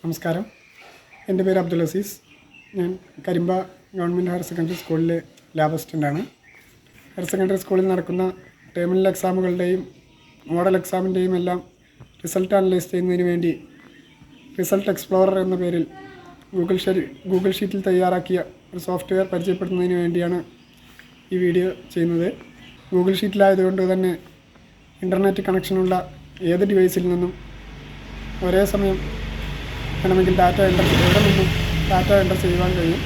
നമസ്കാരം. എൻ്റെ പേര് അബ്ദുൽ അസീസ്. ഞാൻ കരിമ്പ ഗവൺമെൻറ് ഹയർ സെക്കൻഡറി സ്കൂളിലെ ലാബ് അസിസ്റ്റൻ്റാണ്. ഹയർ സെക്കൻഡറി സ്കൂളിൽ നടക്കുന്ന ടേമിനൽ എക്സാമുകളുടെയും മോഡൽ എക്സാമിൻ്റെയും എല്ലാം റിസൾട്ട് അനലൈസ് ചെയ്യുന്നതിന് വേണ്ടി റിസൾട്ട് എക്സ്പ്ലോറർ എന്ന പേരിൽ ഗൂഗിൾ ഷീറ്റിൽ തയ്യാറാക്കിയ ഒരു സോഫ്റ്റ്വെയർ പരിചയപ്പെടുത്തുന്നതിന് വേണ്ടിയാണ് ഈ വീഡിയോ ചെയ്യുന്നത്. ഗൂഗിൾ ഷീറ്റിലായതുകൊണ്ട് തന്നെ ഇൻ്റർനെറ്റ് കണക്ഷനുള്ള ഏത് ഡിവൈസിൽ നിന്നും ഒരേ സമയം വേണമെങ്കിൽ എവിടെ നിന്നും ഡാറ്റ എൻ്റർ ചെയ്യുവാൻ കഴിയും.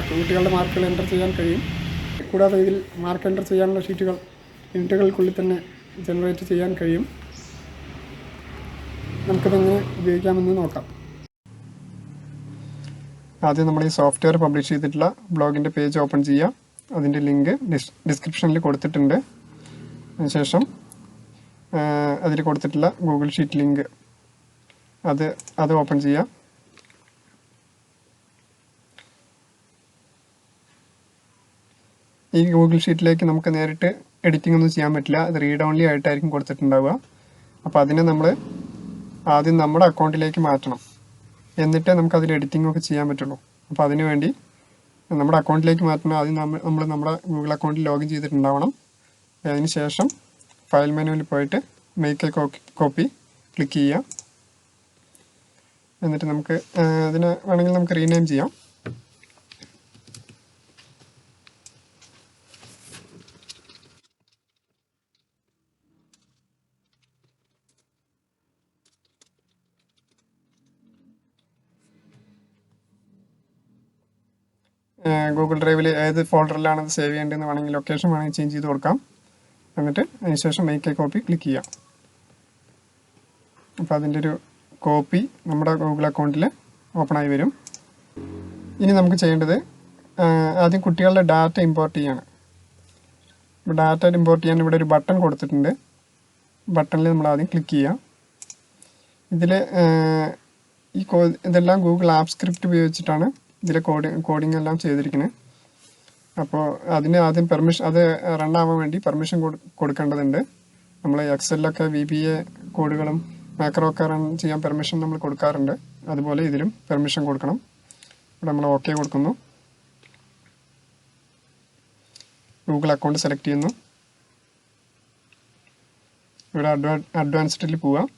കുട്ടികളുടെ മാർക്കുകൾ എൻ്റർ ചെയ്യാൻ കഴിയും. കൂടാതെ ഇതിൽ മാർക്ക് എൻ്റർ ചെയ്യാനുള്ള ഷീറ്റുകൾ മിനിറ്റുകൾക്കുള്ളിൽ തന്നെ ജനറേറ്റ് ചെയ്യാൻ കഴിയും. നമുക്കിതെങ്ങനെ ഉപയോഗിക്കാമെന്ന് നോക്കാം. ആദ്യം നമ്മൾ ഈ സോഫ്റ്റ്വെയർ പബ്ലിഷ് ചെയ്തിട്ടുള്ള ബ്ലോഗിൻ്റെ പേജ് ഓപ്പൺ ചെയ്യാം. അതിൻ്റെ ലിങ്ക് ഡിസ്ക്രിപ്ഷനിൽ കൊടുത്തിട്ടുണ്ട്. അതിനുശേഷം അതിൽ കൊടുത്തിട്ടുള്ള ഗൂഗിൾ ഷീറ്റ് ലിങ്ക് അത് ഓപ്പൺ ചെയ്യാം. ഈ ഗൂഗിൾ ഷീറ്റിലേക്ക് നമുക്ക് നേരിട്ട് എഡിറ്റിംഗ് ഒന്നും ചെയ്യാൻ പറ്റില്ല. അത് റീഡ് ഓൺലി ആയിട്ടായിരിക്കും കൊടുത്തിട്ടുണ്ടാവുക. അപ്പോൾ അതിനെ നമ്മൾ ആദ്യം നമ്മുടെ അക്കൗണ്ടിലേക്ക് മാറ്റണം. എന്നിട്ടേ നമുക്കതിൽ എഡിറ്റിംഗ് ഒക്കെ ചെയ്യാൻ പറ്റുള്ളൂ. അപ്പോൾ അതിനു വേണ്ടി നമ്മുടെ അക്കൗണ്ടിലേക്ക് മാറ്റണം. ആദ്യം നമ്മൾ നമ്മുടെ ഗൂഗിൾ അക്കൗണ്ടിൽ ലോഗിൻ ചെയ്തിട്ടുണ്ടാവണം. അതിന് ശേഷം ഫയൽ മെനുവിൽ പോയിട്ട് മേക്ക് എ കോപ്പി ക്ലിക്ക് ചെയ്യുക. എന്നിട്ട് നമുക്ക് അതിനെ വേണമെങ്കിൽ നമുക്ക് റീനെയിം ചെയ്യാം. ഗൂഗിൾ ഡ്രൈവിൽ ഏത് ഫോൾഡറിലാണ് അത് സേവ് ചെയ്യേണ്ടതെന്ന് വേണമെങ്കിൽ ലൊക്കേഷൻ വേണമെങ്കിൽ ചേഞ്ച് ചെയ്ത് കൊടുക്കാം. എന്നിട്ട് അതിനുശേഷം മേക്ക് എ കോപ്പി ക്ലിക്ക് ചെയ്യാം. അപ്പോൾ അതിൻ്റെ ഒരു കോപ്പി നമ്മുടെ ഗൂഗിൾ അക്കൗണ്ടിൽ ഓപ്പൺ ആയി വരും. ഇനി നമുക്ക് ചെയ്യേണ്ടത് ആദ്യം കുട്ടികളുടെ ഡാറ്റ ഇമ്പോർട്ട് ചെയ്യാണ്. ഇപ്പോൾ ഡാറ്റ ഇമ്പോർട്ട് ചെയ്യാൻ ഇവിടെ ഒരു ബട്ടൺ കൊടുത്തിട്ടുണ്ട്. ബട്ടണിൽ നമ്മൾ ആദ്യം ക്ലിക്ക് ചെയ്യാം. ഇതിൽ ഇതെല്ലാം ഗൂഗിൾ ആപ്പ് സ്ക്രിപ്റ്റ് ഉപയോഗിച്ചിട്ടാണ് ഇതിലെ കോഡിംഗ് എല്ലാം ചെയ്തിരിക്കുന്നത്. അപ്പോൾ അതിന് ആദ്യം അത് റൺ ആവാൻ വേണ്ടി പെർമിഷൻ കൊടുക്കേണ്ടതുണ്ട്. നമ്മൾ എക്സലിലൊക്കെ VBA കോഡുകളും മാക്രോ ഒക്കെ റൺ ചെയ്യാൻ പെർമിഷൻ നമ്മൾ കൊടുക്കാറുണ്ട്. അതുപോലെ ഇതിലും പെർമിഷൻ കൊടുക്കണം. ഇവിടെ നമ്മൾ ഓക്കെ കൊടുക്കുന്നു. ഗൂഗിൾ അക്കൗണ്ട് സെലക്ട് ചെയ്യുന്നു. ഇവിടെ അഡ്വാൻസ്ഡിൽ പോവാം.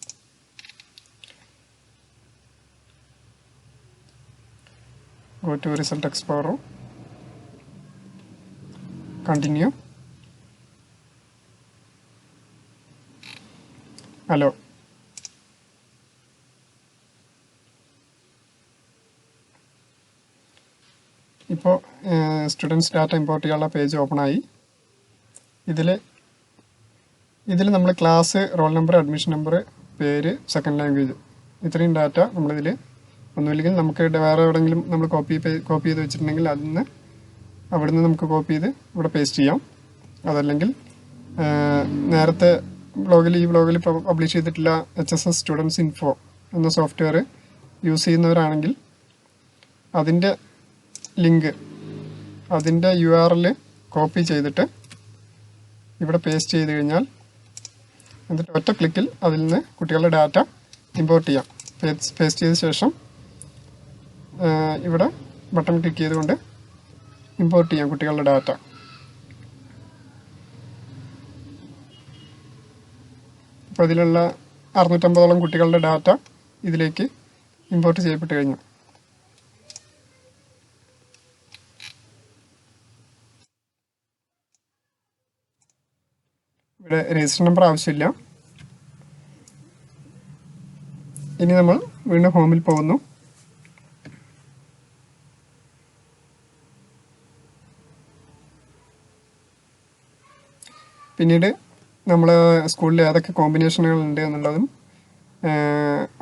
Go to Result Explorer. Continue. Hello. ഇപ്പോൾ സ്റ്റുഡൻസ് ഡാറ്റ ഇമ്പോർട്ട് ചെയ്യാനുള്ള പേജ് ഓപ്പൺ ആയി. ഇതിൽ നമ്മൾ class, roll number, admission number, പേര്, സെക്കൻഡ് ലാംഗ്വേജ് ഇത്രയും ഡാറ്റ നമ്മളിതിൽ ഒന്നുമില്ലെങ്കിൽ നമുക്ക് വേറെ എവിടെയെങ്കിലും നമ്മൾ കോപ്പി ചെയ്ത് വെച്ചിട്ടുണ്ടെങ്കിൽ അവിടുന്ന് നമുക്ക് കോപ്പി ചെയ്ത് ഇവിടെ പേസ്റ്റ് ചെയ്യാം. അതല്ലെങ്കിൽ നേരത്തെ ഈ ബ്ലോഗിൽ പബ്ലിഷ് ചെയ്തിട്ടുള്ള HSS സ്റ്റുഡൻസ് ഇൻഫോ എന്ന സോഫ്റ്റ്വെയർ യൂസ് ചെയ്യുന്നവരാണെങ്കിൽ അതിൻ്റെ ലിങ്ക്, അതിൻ്റെ URL കോപ്പി ചെയ്തിട്ട് ഇവിടെ പേസ്റ്റ് ചെയ്ത് കഴിഞ്ഞാൽ എന്നിട്ട് ഒറ്റ ക്ലിക്കിൽ അതിൽ നിന്ന് കുട്ടികളുടെ ഡാറ്റ ഇമ്പോർട്ട് ചെയ്യാം. പേസ്റ്റ് ചെയ്ത ശേഷം ഇവിടെ ബട്ടൺ ക്ലിക്ക് ചെയ്തുകൊണ്ട് ഇമ്പോർട്ട് ചെയ്യാം കുട്ടികളുടെ ഡാറ്റ. അപ്പോൾ ഇതിലുള്ള 650ഓളം കുട്ടികളുടെ ഡാറ്റ ഇതിലേക്ക് ഇമ്പോർട്ട് ചെയ്യപ്പെട്ട് കഴിഞ്ഞു. ഇവിടെ രജിസ്റ്റർ നമ്പർ ആവശ്യമില്ല. ഇനി നമ്മൾ വീണ്ടും ഹോമിൽ പോകുന്നു. പിന്നീട് നമ്മൾ സ്കൂളിൽ ഏതൊക്കെ കോമ്പിനേഷനുകൾ ഉണ്ട് എന്നുള്ളതും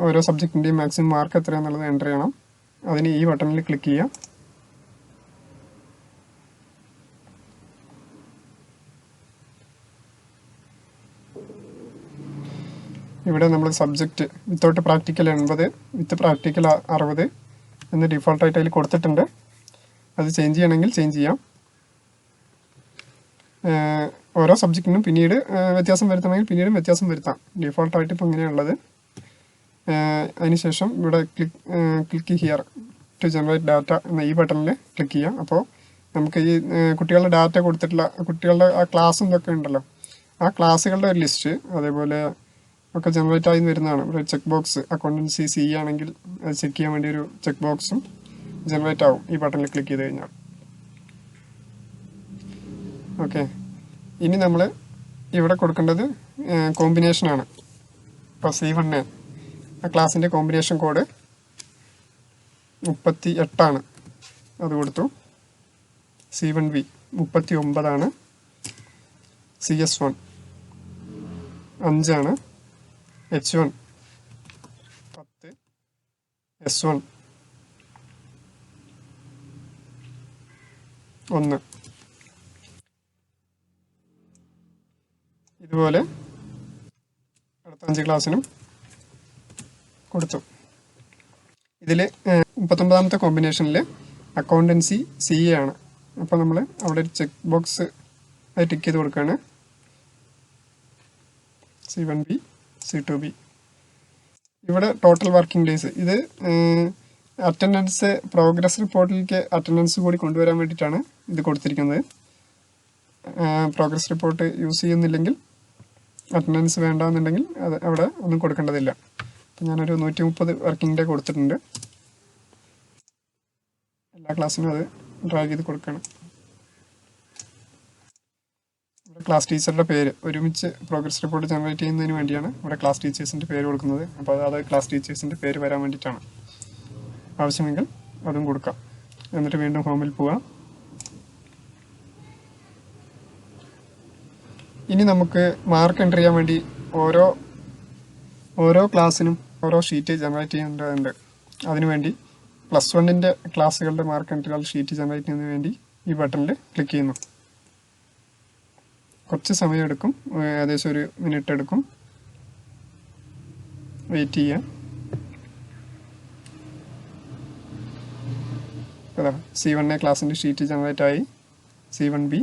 ഓരോ സബ്ജക്റ്റിൻ്റെയും മാക്സിമം മാർക്ക് എത്രയാണെന്നുള്ളത് എൻ്റർ ചെയ്യണം. അതിന് ഈ ബട്ടണിൽ ക്ലിക്ക് ചെയ്യാം. ഇവിടെ നമ്മൾ സബ്ജക്റ്റ് വിത്തൗട്ട് പ്രാക്ടിക്കൽ 80, വിത്ത് പ്രാക്ടിക്കൽ 60 എന്ന് ഡിഫോൾട്ടായിട്ട് അതിൽ കൊടുത്തിട്ടുണ്ട്. അത് ചേഞ്ച് ചെയ്യണമെങ്കിൽ ചേഞ്ച് ചെയ്യാം. ഓരോ സബ്ജക്റ്റിനും പിന്നീട് വ്യത്യാസം വരുത്തണമെങ്കിൽ പിന്നീടും വ്യത്യാസം വരുത്താം. ഡിഫോൾട്ടായിട്ട് ഇപ്പോൾ ഇങ്ങനെയുള്ളത്. അതിനുശേഷം ഇവിടെ click here to generate data എന്ന ഈ ബട്ടണിൽ ക്ലിക്ക് ചെയ്യാം. അപ്പോൾ നമുക്ക് ഈ കുട്ടികളുടെ ഡാറ്റ കൊടുത്തിട്ടുള്ള കുട്ടികളുടെ ആ ക്ലാസ്സും ഇതൊക്കെ ഉണ്ടല്ലോ, ആ ക്ലാസ്സുകളുടെ ഒരു ലിസ്റ്റ് അതേപോലെ ഒക്കെ ജനറേറ്റ് ആയി വരുന്നതാണ്. ഒരു ചെക്ക് ബോക്സ് അക്കൗണ്ടൻസി സി ആണെങ്കിൽ അത് ചെക്ക് ചെയ്യാൻ വേണ്ടി ഒരു ചെക്ക് ബോക്സും ജനറേറ്റ് ആവും ഈ ബട്ടണിൽ ക്ലിക്ക് ചെയ്ത് കഴിഞ്ഞാൽ. ഓക്കെ, ഇനി നമ്മൾ ഇവിടെ കൊടുക്കേണ്ടത് കോമ്പിനേഷനാണ്. ഇപ്പോൾ C1 ആ ക്ലാസ്സിൻ്റെ കോമ്പിനേഷൻ കോഡ് 38 അത് കൊടുത്തു. C1B 39 CS1 5 H1 10 S1 1. ഇതുപോലെ അടുത്ത 5 ക്ലാസ്സിനും കൊടുത്തു. ഇതിൽ 39ാമത്തെ കോമ്പിനേഷനിൽ അക്കൗണ്ടൻസി CA ആണ്. അപ്പോൾ നമ്മൾ അവിടെ ഒരു ചെക്ക് ബോക്സ് അത് ടിക്ക് ചെയ്ത് കൊടുക്കുകയാണ്. C1B C2B. ഇവിടെ ടോട്ടൽ വർക്കിംഗ് ഡേയ്സ്, ഇത് അറ്റൻഡൻസ് പ്രോഗ്രസ് റിപ്പോർട്ടിലേക്ക് അറ്റൻഡൻസ് കൂടി കൊണ്ടുവരാൻ വേണ്ടിയിട്ടാണ് ഇത് കൊടുത്തിരിക്കുന്നത്. പ്രോഗ്രസ് റിപ്പോർട്ട് യൂസ് ചെയ്യുന്നില്ലെങ്കിൽ അറ്റൻഡൻസ് വേണ്ടാന്നുണ്ടെങ്കിൽ അത് അവിടെ ഒന്നും കൊടുക്കേണ്ടതില്ല. അപ്പം ഞാനൊരു 130 വർക്കിംഗ് ഡേ കൊടുത്തിട്ടുണ്ട്. എല്ലാ ക്ലാസ്സിനും അത് ഡ്രാഗ് ചെയ്ത് കൊടുക്കണം. ഇവിടെ ക്ലാസ് ടീച്ചറുടെ പേര് ഒരുമിച്ച് പ്രോഗ്രസ് റിപ്പോർട്ട് ജനറേറ്റ് ചെയ്യുന്നതിന് വേണ്ടിയാണ് ഇവിടെ ക്ലാസ് ടീച്ചേഴ്സിൻ്റെ പേര് കൊടുക്കുന്നത്. അപ്പോൾ അത് ക്ലാസ് ടീച്ചേഴ്സിൻ്റെ പേര് വരാൻ വേണ്ടിയിട്ടാണ്. ആവശ്യമെങ്കിൽ അതും കൊടുക്കാം. എന്നിട്ട് വീണ്ടും ഹോമിൽ പോവാം. ഇനി നമുക്ക് മാർക്ക് എൻ്റർ ചെയ്യാൻ വേണ്ടി ഓരോ ക്ലാസ്സിനും ഓരോ ഷീറ്റ് ജനറേറ്റ് ചെയ്യേണ്ടതുണ്ട്. അതിനുവേണ്ടി +1 ക്ലാസ്സുകളുടെ മാർക്ക് എൻട്രികൾ ഷീറ്റ് ജനറേറ്റ് ചെയ്യുന്നതിന് വേണ്ടി ഈ ബട്ടണിൽ ക്ലിക്ക് ചെയ്യുന്നു. കുറച്ച് സമയം എടുക്കും, ഏകദേശം 1 മിനിറ്റ് എടുക്കും. വെയിറ്റ് ചെയ്യാം. അതാ C1 ക്ലാസ്സിൻ്റെ ഷീറ്റ് ജനറേറ്റ് ആയി. C1B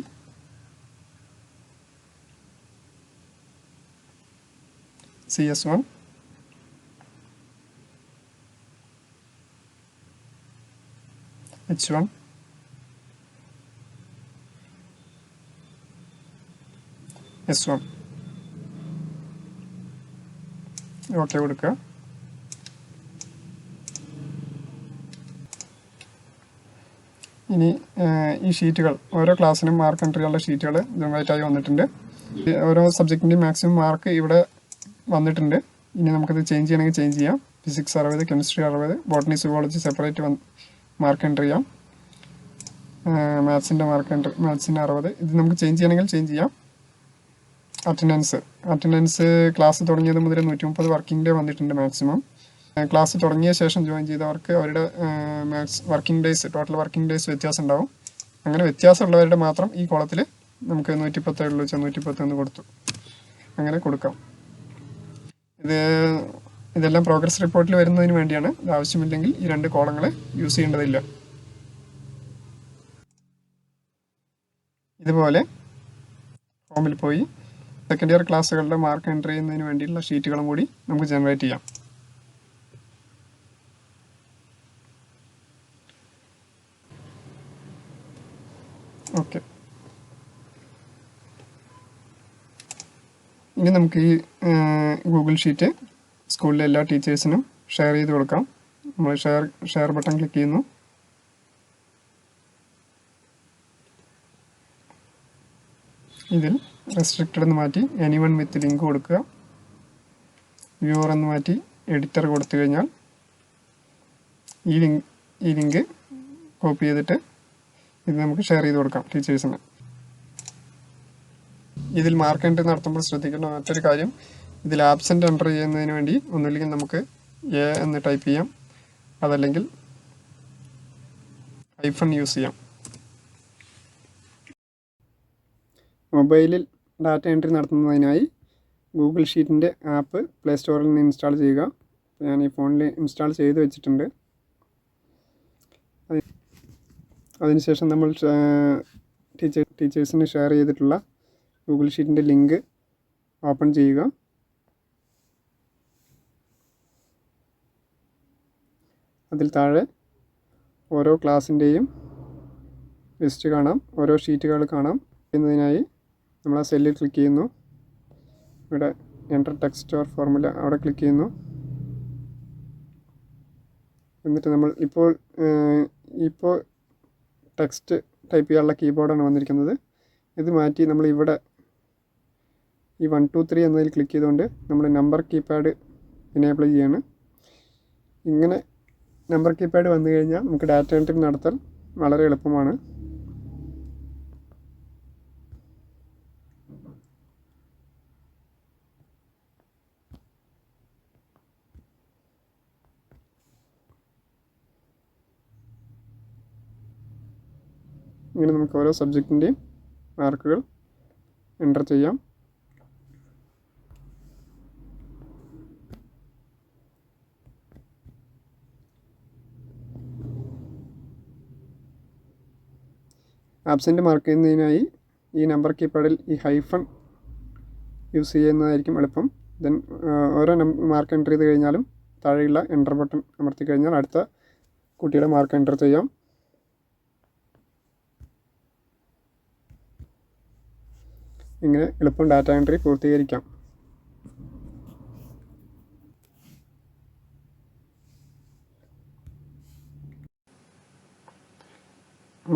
CS1 H1 S1 okay കൊടുക്കുക. ഇനി ഈ ഷീറ്റുകൾ ഓരോ ക്ലാസ്സിനും മാർക്ക് എൻട്രികളുടെ ഷീറ്റുകൾ ജനറേറ്റ് ആയി വന്നിട്ടുണ്ട്. ഓരോ സബ്ജക്റ്റിൻ്റെയും മാക്സിമം മാർക്ക് ഇവിടെ വന്നിട്ടുണ്ട്. ഇനി നമുക്കത് ചേഞ്ച് ചെയ്യണമെങ്കിൽ ചേഞ്ച് ചെയ്യാം. Physics 60, chemistry 60, botany zoology separate mark enter ചെയ്യാം. മാത്സിൻ്റെ 60. ഇത് നമുക്ക് ചേഞ്ച് ചെയ്യണമെങ്കിൽ ചേഞ്ച് ചെയ്യാം. അറ്റൻഡൻസ് ക്ലാസ് തുടങ്ങിയത് മുതൽ 130 വർക്കിംഗ് ഡേ വന്നിട്ടുണ്ട് മാക്സിമം. ക്ലാസ് തുടങ്ങിയ ശേഷം ജോയിൻ ചെയ്തവർക്ക് അവരുടെ working days total working days വ്യത്യാസം ഉണ്ടാവും. അങ്ങനെ വ്യത്യാസമുള്ളവരുടെ മാത്രം ഈ കോളത്തിൽ നമുക്ക് 110 വെച്ചാൽ 110 എന്ന് കൊടുത്തു. അങ്ങനെ കൊടുക്കാം. ഇതെല്ലാം പ്രോഗ്രസ് റിപ്പോർട്ടിൽ വരുന്നതിന് വേണ്ടിയാണ്. ഇത് ആവശ്യമില്ലെങ്കിൽ ഈ 2 കോളങ്ങൾ യൂസ് ചെയ്യേണ്ടതില്ല. ഇതുപോലെ ഫോമിൽ പോയി സെക്കൻഡ് ഇയർ ക്ലാസ്സുകളുടെ മാർക്ക് എൻ്റർ ചെയ്യുന്നതിന് വേണ്ടിയുള്ള ഷീറ്റുകളും കൂടി നമുക്ക് ജനറേറ്റ് ചെയ്യാം. ഓക്കെ, ഇനി നമുക്ക് ഈ ഗൂഗിൾ ഷീറ്റ് സ്കൂളിലെ എല്ലാ ടീച്ചേഴ്സിനും ഷെയർ ചെയ്ത് കൊടുക്കാം. നമ്മൾ ഷെയർ ബട്ടൺ ക്ലിക്ക് ചെയ്യുന്നു. ഇതിൽ റെസ്ട്രിക്റ്റഡ് എന്ന് മാറ്റി എനിവൺ വിത്ത് ലിങ്ക് കൊടുക്കുക. വ്യൂവർ എന്ന് മാറ്റി എഡിറ്റർ കൊടുത്തു കഴിഞ്ഞാൽ ഈ ലിങ്ക് കോപ്പി ചെയ്തിട്ട് ഇത് നമുക്ക് ഷെയർ ചെയ്ത് കൊടുക്കാം ടീച്ചേഴ്സിന്. ഇതിൽ മാർക്ക് എൻട്രി നടത്തുമ്പോൾ ശ്രദ്ധിക്കേണ്ട മറ്റൊരു കാര്യം, ഇതിൽ ആബ്സെൻ്റ് എൻ്റർ ചെയ്യുന്നതിന് വേണ്ടി ഒന്നുമില്ലെങ്കിൽ നമുക്ക് A എന്ന് ടൈപ്പ് ചെയ്യാം, അതല്ലെങ്കിൽ ഹൈഫൺ യൂസ് ചെയ്യാം. മൊബൈലിൽ ഡാറ്റ എൻട്രി നടത്തുന്നതിനായി ഗൂഗിൾ ഷീറ്റിൻ്റെ ആപ്പ് പ്ലേ സ്റ്റോറിൽ നിന്ന് ഇൻസ്റ്റാൾ ചെയ്യുക. ഞാൻ ഈ ഫോണിൽ ഇൻസ്റ്റാൾ ചെയ്ത് വെച്ചിട്ടുണ്ട്. അതിനുശേഷം നമ്മൾ ടീച്ചേഴ്സിന് ഷെയർ ചെയ്തിട്ടുള്ള ഗൂഗിൾ ഷീറ്റിൻ്റെ ലിങ്ക് ഓപ്പൺ ചെയ്യുക. അതിൽ താഴെ ഓരോ ക്ലാസ്സിൻ്റെയും ലിസ്റ്റ് കാണാം, ഓരോ ഷീറ്റുകൾ കാണാം. എന്നതിനായി നമ്മൾ ആ സെല്ലിൽ ക്ലിക്ക് ചെയ്യുന്നു. ഇവിടെ എൻ്റർ ടെക്സ്റ്റ് ഓർ ഫോർമുല അവിടെ ക്ലിക്ക് ചെയ്യുന്നു. എന്നിട്ട് നമ്മൾ ഇപ്പോൾ ടെക്സ്റ്റ് ടൈപ്പ് ചെയ്യാനുള്ള കീബോർഡാണ് വന്നിരിക്കുന്നത്. ഇത് മാറ്റി നമ്മൾ ഇവിടെ ഈ 1 2 3 എന്നതിൽ ക്ലിക്ക് ചെയ്തുകൊണ്ട് നമ്മൾ നമ്പർ കീപാഡ് എനേബിൾ ചെയ്യാണ്. ഇങ്ങനെ നമ്പർ കീപാഡ് വന്നു കഴിഞ്ഞാൽ നമുക്ക് ഡാറ്റ എൻട്രി നടത്താൻ വളരെ എളുപ്പമാണ്. ഇങ്ങനെ നമുക്ക് ഓരോ സബ്ജക്റ്റിൻ്റെയും മാർക്കുകൾ എൻ്റർ ചെയ്യാം. ആബ്സെൻ്റ് മാർക്ക് ചെയ്യുന്നതിനായി ഈ നമ്പർ കീപാഡിൽ ഈ ഹൈഫൺ യൂസ് ചെയ്യുന്നതായിരിക്കും എളുപ്പം. ദെൻ ഓരോ മാർക്ക് എൻ്റർ ചെയ്ത് കഴിഞ്ഞാലും താഴെയുള്ള എൻ്റർ ബട്ടൺ അമർത്തി കഴിഞ്ഞാൽ അടുത്ത കുട്ടിയുടെ മാർക്ക് എൻ്റർ ചെയ്യാം. ഇങ്ങനെ എളുപ്പം ഡാറ്റ എൻട്രി പൂർത്തീകരിക്കാം.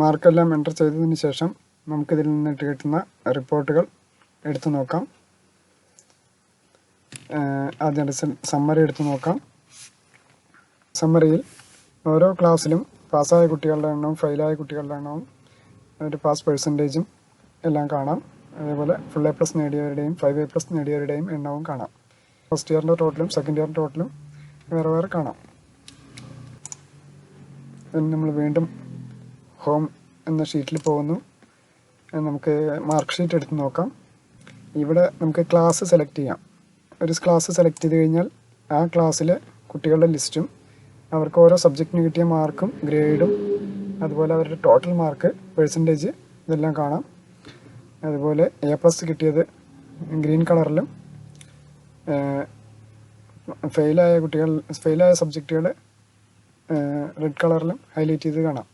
മാർക്കെല്ലാം എൻ്റർ ചെയ്തതിന് ശേഷം നമുക്കിതിൽ നിന്നിട്ട് കിട്ടുന്ന റിപ്പോർട്ടുകൾ എടുത്തു നോക്കാം. ആദ്യം സമ്മറി എടുത്തു നോക്കാം. സമ്മറിയിൽ ഓരോ ക്ലാസ്സിലും പാസ്സായ കുട്ടികളുടെ എണ്ണവും ഫെയിലായ കുട്ടികളുടെ എണ്ണവും ഒരു പാസ് പെർസെൻറ്റേജും എല്ലാം കാണാം. അതേപോലെ ഫുൾ A+ നേടിയവരുടെയും 5A+ നേടിയവരുടെയും എണ്ണവും കാണാം. ഫസ്റ്റ് ഇയറിൻ്റെ ടോട്ടലും സെക്കൻഡ് ഇയറിൻ്റെ ടോട്ടലും വേറെ വേറെ കാണാം. നമ്മൾ വീണ്ടും ഹോം എന്ന ഷീറ്റിൽ പോകുന്നു. നമുക്ക് മാർക്ക് ഷീറ്റ് എടുത്ത് നോക്കാം. ഇവിടെ നമുക്ക് ക്ലാസ് സെലക്ട് ചെയ്യാം. ഒരു ക്ലാസ് സെലക്ട് ചെയ്ത് കഴിഞ്ഞാൽ ആ ക്ലാസ്സിലെ കുട്ടികളുടെ ലിസ്റ്റും അവർക്ക് ഓരോ സബ്ജക്റ്റിന് കിട്ടിയ മാർക്കും ഗ്രേഡും അതുപോലെ അവരുടെ ടോട്ടൽ മാർക്ക് പെർസെൻറ്റേജ് ഇതെല്ലാം കാണാം. അതുപോലെ A+ കിട്ടിയത് ഗ്രീൻ കളറിലും ഫെയിലായ സബ്ജക്റ്റുകൾ റെഡ് കളറിലും ഹൈലൈറ്റ് ചെയ്ത് കാണാം.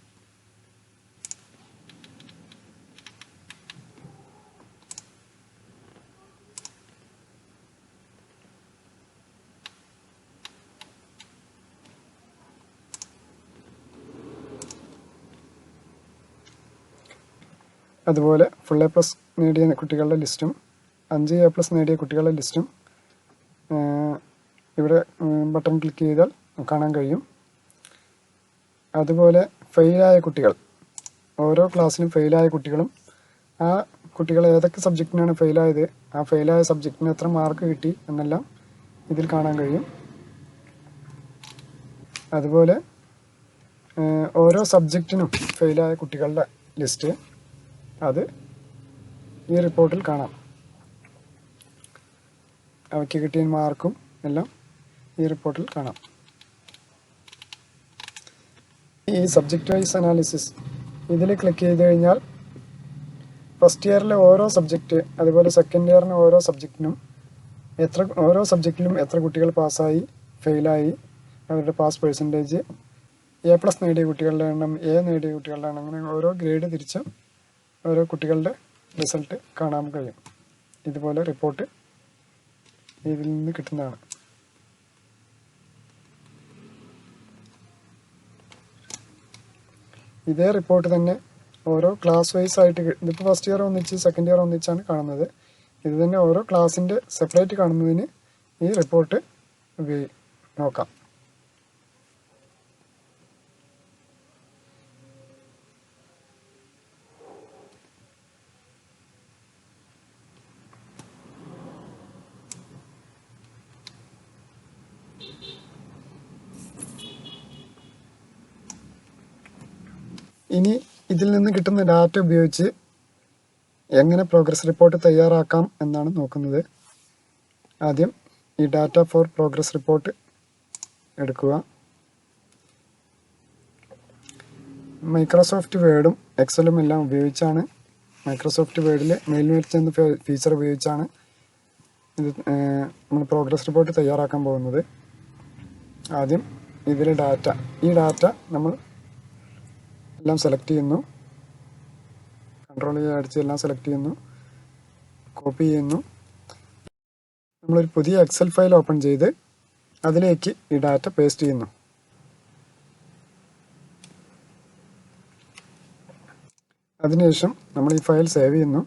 അതുപോലെ ഫുൾ A+ നേടിയ കുട്ടികളുടെ ലിസ്റ്റും 5A+ നേടിയ കുട്ടികളുടെ ലിസ്റ്റും ഇവിടെ ബട്ടൺ ക്ലിക്ക് ചെയ്താൽ കാണാൻ കഴിയും. അതുപോലെ ഫെയിലായ കുട്ടികൾ, ഓരോ ക്ലാസ്സിലും ഫെയിലായ കുട്ടികളും ആ കുട്ടികൾ ഏതൊക്കെ സബ്ജക്റ്റിനാണ് ഫെയിലായത്, ആ ഫെയിലായ സബ്ജക്റ്റിന് എത്ര മാർക്ക് കിട്ടി എന്നെല്ലാം ഇതിൽ കാണാൻ കഴിയും. അതുപോലെ ഓരോ സബ്ജക്റ്റിനും ഫെയിലായ കുട്ടികളുടെ ലിസ്റ്റ് അത് ഈ റിപ്പോർട്ടിൽ കാണാം. അവയ്ക്ക് കിട്ടിയ മാർക്കും എല്ലാം ഈ റിപ്പോർട്ടിൽ കാണാം. ഈ സബ്ജക്റ്റ് വൈസ് അനാലിസിസ് ഇതിൽ ക്ലിക്ക് ചെയ്ത് കഴിഞ്ഞാൽ ഫസ്റ്റ് ഇയറിലെ ഓരോ സബ്ജക്റ്റ് അതുപോലെ സെക്കൻഡ് ഇയറിന് ഓരോ സബ്ജക്റ്റിനും ഓരോ സബ്ജക്റ്റിലും എത്ര കുട്ടികൾ പാസ്സായി, ഫെയിലായി, അവരുടെ പാസ് പെർസെൻറ്റേജ്, A+ നേടിയ കുട്ടികളുടെ എണ്ണം, A നേടിയ കുട്ടികളുടെ എണ്ണം, അങ്ങനെ ഓരോ ഗ്രേഡ് തിരിച്ച് ഓരോ കുട്ടികളുടെ റിസൾട്ട് കാണാൻ കഴിയും. ഇതുപോലെ റിപ്പോർട്ട് ഇതിൽ നിന്ന് കിട്ടുന്നതാണ്. ഇതേ റിപ്പോർട്ട് തന്നെ ഓരോ ക്ലാസ് വൈസ് ആയിട്ട്, ഇതിപ്പോൾ ഫസ്റ്റ് ഇയർ ഒന്നിച്ച് സെക്കൻഡ് ഇയർ ഒന്നിച്ചാണ് കാണുന്നത്. ഇത് തന്നെ ഓരോ ക്ലാസ്സിൻ്റെ സെപ്പറേറ്റ് കാണുന്നതിന് ഈ റിപ്പോർട്ട് നോക്കാം. ഇനി ഇതിൽ നിന്ന് കിട്ടുന്ന ഡാറ്റ ഉപയോഗിച്ച് എങ്ങനെ പ്രോഗ്രസ് റിപ്പോർട്ട് തയ്യാറാക്കാം എന്നാണ് നോക്കുന്നത്. ആദ്യം ഈ ഡാറ്റ ഫോർ പ്രോഗ്രസ് റിപ്പോർട്ട് എടുക്കുക. മൈക്രോസോഫ്റ്റ് വേർഡും എക്സലും എല്ലാം ഉപയോഗിച്ചാണ്, മൈക്രോസോഫ്റ്റ് വേർഡിൽ മെയിൽമെറ്റ് എന്ന ഫീച്ചർ ഉപയോഗിച്ചാണ് ഇത് നമ്മൾ പ്രോഗ്രസ് റിപ്പോർട്ട് തയ്യാറാക്കാൻ പോകുന്നത്. ആദ്യം ഇതിൽ ഡാറ്റ, ഈ ഡാറ്റ നമ്മൾ എല്ലാം സെലക്ട് ചെയ്യുന്നു, കൺട്രോൾ അടിച്ച് എല്ലാം സെലക്ട് ചെയ്യുന്നു, കോപ്പി ചെയ്യുന്നു. നമ്മളൊരു പുതിയ എക്സൽ ഫയൽ ഓപ്പൺ ചെയ്ത് അതിലേക്ക് ഈ ഡാറ്റ പേസ്റ്റ് ചെയ്യുന്നു. അതിനുശേഷം നമ്മൾ ഈ ഫയൽ സേവ് ചെയ്യുന്നു.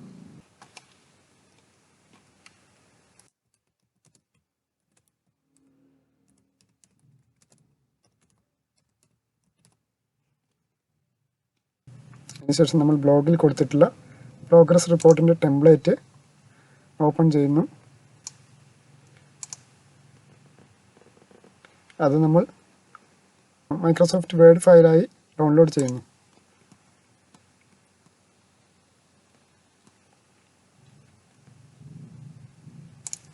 അതിനുശേഷം നമ്മൾ ബ്ലോഗിൽ കൊടുത്തിട്ടുള്ള പ്രോഗ്രസ് റിപ്പോർട്ടിൻ്റെ ടെംപ്ലേറ്റ് ഓപ്പൺ ചെയ്യുന്നു. അത് നമ്മൾ മൈക്രോസോഫ്റ്റ് വേർഡ് ഫയലായി ഡൗൺലോഡ് ചെയ്യുന്നു.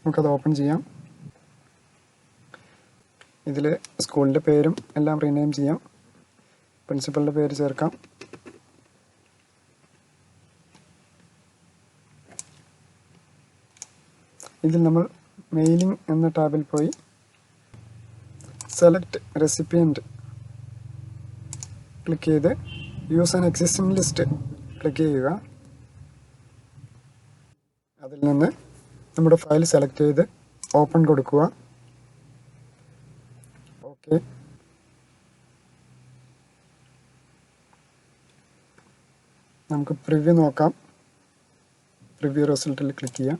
നമുക്കത് ഓപ്പൺ ചെയ്യാം. ഇതിൽ സ്കൂളിൻ്റെ പേരും എല്ലാം റീനെയിം ചെയ്യാം. പ്രിൻസിപ്പലിൻ്റെ പേര് ചേർക്കാം. ഇതിൽ നമ്മൾ മെയിലിംഗ് എന്ന ടാബിൽ പോയി സെലക്ട് റെസിപ്പിയൻറ്റ് ക്ലിക്ക് ചെയ്ത് use an existing list click ചെയ്യുക. അതിൽ നിന്ന് നമ്മുടെ ഫയൽ സെലക്ട് ചെയ്ത് ഓപ്പൺ കൊടുക്കുക. ഓക്കെ. നമുക്ക് പ്രിവ്യൂ നോക്കാം. പ്രിവ്യൂ റിസൾട്ടിൽ ക്ലിക്ക് ചെയ്യാം.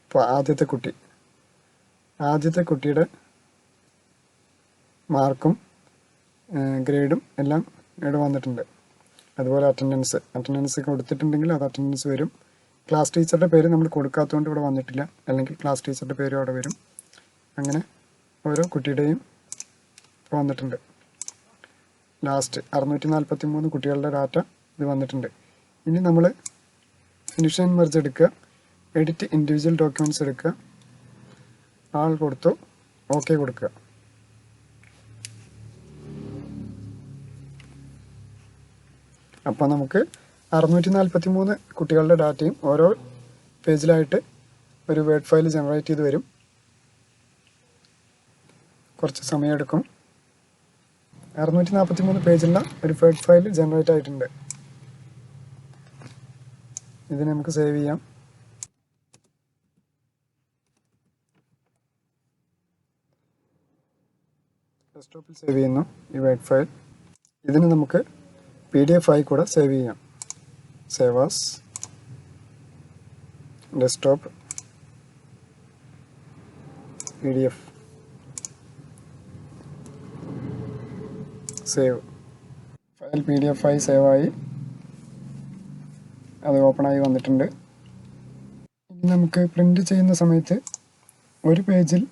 ഇപ്പോൾ ആദ്യത്തെ കുട്ടിയുടെ മാർക്കും ഗ്രേഡും എല്ലാം ഇവിടെ വന്നിട്ടുണ്ട്. അതുപോലെ അറ്റൻഡൻസ് കൊടുത്തിട്ടുണ്ടെങ്കിൽ അത് അറ്റൻഡൻസ് വരും. ക്ലാസ് ടീച്ചറുടെ പേര് നമ്മൾ കൊടുക്കാത്തതുകൊണ്ട് ഇവിടെ വന്നിട്ടില്ല, അല്ലെങ്കിൽ ക്ലാസ് ടീച്ചറുടെ പേരും അവിടെ വരും. അങ്ങനെ ഓരോ കുട്ടിയുടെയും വന്നിട്ടുണ്ട്. ലാസ്റ്റ് 643 കുട്ടികളുടെ ഡാറ്റ ഇത് വന്നിട്ടുണ്ട്. ഇനി നമ്മൾ ഫിനിഷ് ആൻഡ് മെർജ് എടുക്കുക, എഡിറ്റ് ഇൻഡിവിജ്വൽ ഡോക്യുമെൻറ്റ്സ് എടുക്കുക, ആൾ കൊടുത്തു, ഓക്കെ കൊടുക്കുക. അപ്പോൾ നമുക്ക് 643 കുട്ടികളുടെ ഡാറ്റയും ഓരോ പേജിലായിട്ട് ഒരു വേർഡ് ഫയൽ ജനറേറ്റ് ചെയ്ത് വരും. കുറച്ച് സമയമെടുക്കും. 643 പേജുള്ള ഒരു വേർഡ് ഫയൽ ജനറേറ്റ് ആയിട്ടുണ്ട്. ഇതിനെ നമുക്ക് സേവ് ചെയ്യാം. ഡെസ്ക്ടോപ്പിൽ സേവ് ചെയ്യുന്നു ഈ വേർഡ് ഫയൽ. ഇതിന് നമുക്ക് PDF ആയി കൂടെ സേവ് ചെയ്യാം. Save as desktop PDF save. File PDF ആയി സേവ് ആയി, അത് ഓപ്പൺ ആയി വന്നിട്ടുണ്ട്. ഇനി നമുക്ക് പ്രിൻ്റ് ചെയ്യുന്ന സമയത്ത് ഒരു പേജിൽ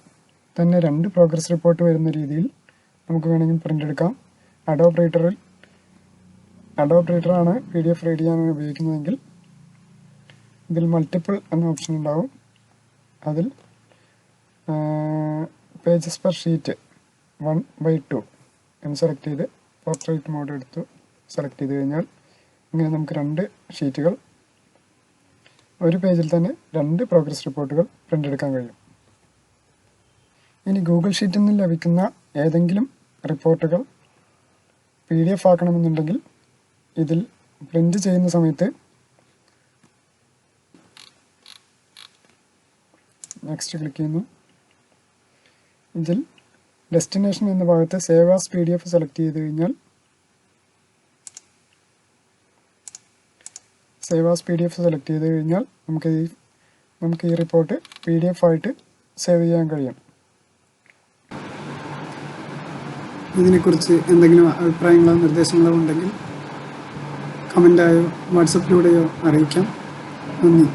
തന്നെ 2 പ്രോഗ്രസ് റിപ്പോർട്ട് വരുന്ന രീതിയിൽ നമുക്ക് വേണമെങ്കിൽ പ്രിൻ്റ് എടുക്കാം. അഡോബ് റൈറ്ററാണ് PDF റീഡ് ചെയ്യാൻ ഉപയോഗിക്കുന്നതെങ്കിൽ ഇതിൽ മൾട്ടിപ്പിൾ എന്ന ഓപ്ഷൻ ഉണ്ടാവും. അതിൽ പേജസ് പെർ ഷീറ്റ് 1/2 എന്ന് സെലക്ട് ചെയ്ത് പോർട്രേറ്റ് മോഡ് എടുത്തു സെലക്ട് ചെയ്ത് കഴിഞ്ഞാൽ ഇങ്ങനെ നമുക്ക് 2 ഷീറ്റുകൾ ഒരു പേജിൽ തന്നെ 2 പ്രോഗ്രസ് റിപ്പോർട്ടുകൾ പ്രിൻ്റ് എടുക്കാൻ കഴിയും. ഇനി ഗൂഗിൾ ഷീറ്റിൽ നിന്ന് ലഭിക്കുന്ന ഏതെങ്കിലും റിപ്പോർട്ടുകൾ PDF ആക്കണമെന്നുണ്ടെങ്കിൽ ഇതിൽ പ്രിൻ്റ് ചെയ്യുന്ന സമയത്ത് നെക്സ്റ്റ് ക്ലിക്ക് ചെയ്യുന്നു. ഇതിൽ ഡെസ്റ്റിനേഷൻ എന്ന ഭാഗത്ത് സേവ് ആസ് PDF സെലക്ട് ചെയ്ത് കഴിഞ്ഞാൽ നമുക്ക് ഈ റിപ്പോർട്ട് PDF ആയിട്ട് സേവ് ചെയ്യാൻ കഴിയും. ഇതിനെക്കുറിച്ച് എന്തെങ്കിലും അഭിപ്രായങ്ങളോ നിർദ്ദേശങ്ങളോ ഉണ്ടെങ്കിൽ കമൻ്റായോ വാട്സപ്പിലൂടെയോ അറിയിക്കാം. നന്ദി.